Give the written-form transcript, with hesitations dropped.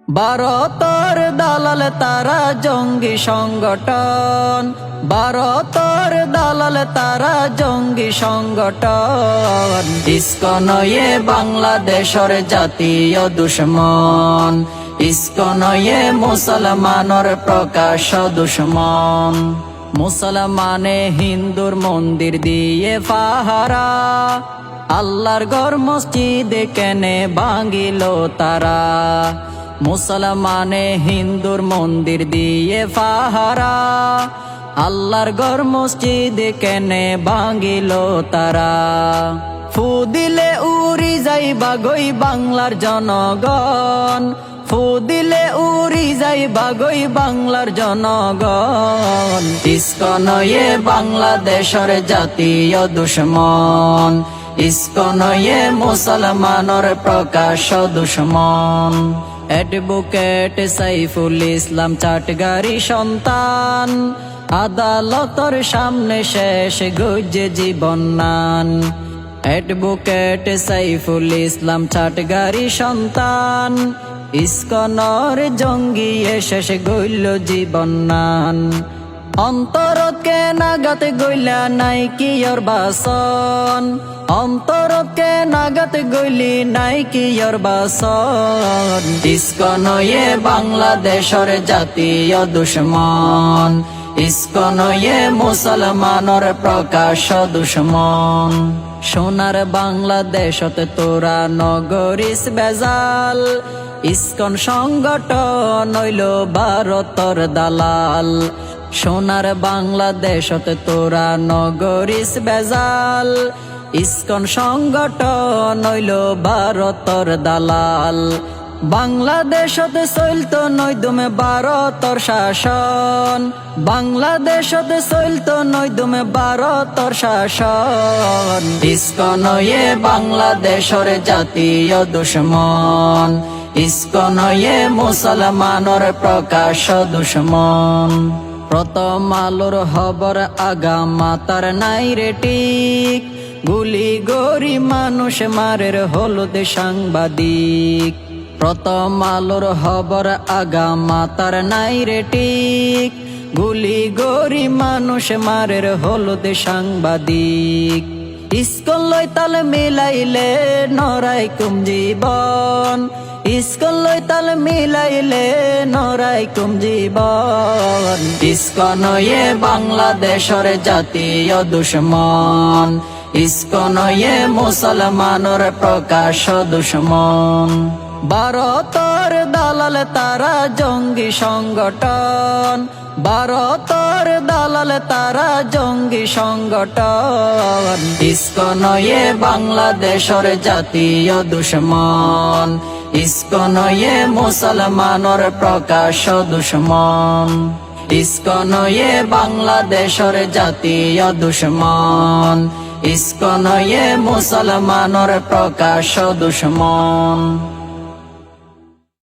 ভারতের দালাল তারা জঙ্গি সংগঠন, ভারতের দালাল তারা জঙ্গি সংগঠন। ইসকন বাংলাদেশের জাতীয় দুশ্মন, ইসকন মুসলমানের প্রকাশ্য দুশ্মন। মুসলমানে হিন্দুর মন্দির দিয়ে পাহারা, আল্লাহর ঘর মসজিদ কেনে ভাঙিল তারা। মুসলমানে হিন্দুর মন্দির দিয়ে পাহারা, আল্লাহর ঘর মসজিদ কেনে ভাঙিল তারা। ফু দিলে উড়ি যাইবা গই বাংলার জনগণ, ফু দিলে উড়ি যাইবা গই বাংলার জনগণ। ইসকন বাংলাদেশের জাতীয় দুশ্মন, ইসকন মুসলমানের প্রকাশ্য দুশ্মন। অ্যাডভোকেট সাইফুল ইসলাম চাটগারি সন্তান, আদালতের সামনে শেষ গজে জীবন নান। অ্যাডভোকেট সাইফুল ইসলাম চাটগারি সন্তান, ইসকনের জঙ্গি শেষ গইল জীবন নান। অন্তরকে নাগাত গইলা নাই কি ওর বাসন, অন্তরকে নাগাত গইলি নাই কি ওর বাসন। ইসকন বাংলাদেশের জাতীয় দুশ্মন, ইসকন মুসলমানের প্রকাশ্য দুশ্মন। সোনার বাংলাদেশত তোরা নগরিস বেজাল, ইসকন সংগঠন হইল ভারতর দালাল। সোনার বাংলাদেশত তোরা নগরিস বেজাল, ইসকন সংগঠন হইল ভারতর দালাল। বাংলাদেশত চলত নৈদমে ভারতর শাসন, বাংলাদেশত চলত নৈদমে ভারতর শাসন। ইসকন বাংলাদেশের জাতীয় দুশ্মন, ইসকন মুসলমানের প্রকাশ্য দুশ্মন। প্রথম আলোর খবর আগা মাতার নাই রে ঠিক, গুলি গরি মানুষ মারের হলুদ সাংবাদিক। প্রথম আলোর খবর আগা মাতার নাই রে ঠিক, গুলি গরি মানুষ মারের হলুদ সাংবাদিক। ইসকন লই তাল মিলাইলে নরাই কুম জীবন, ইসকন লই তাল মিলাইলে নরাই কুম জীবন। ইসকন বাংলাদেশের জাতীয় দুশ্মন, ইসকন মুসলমানের প্রকাশ্য দুশ্মন। ভারতের দালাল তারা জঙ্গি সংগঠন, ভারতের দালাল তারা জঙ্গি সংগঠন। ইসকন বাংলাদেশের জাতীয় দুশ্মন, ইসকন মুসলমানের প্রকাশ্য দুশ্মন। ইসকন বাংলাদেশের জাতীয় দুশ্মন, ইসকন মুসলমানের প্রকাশ্য দুশ্মন।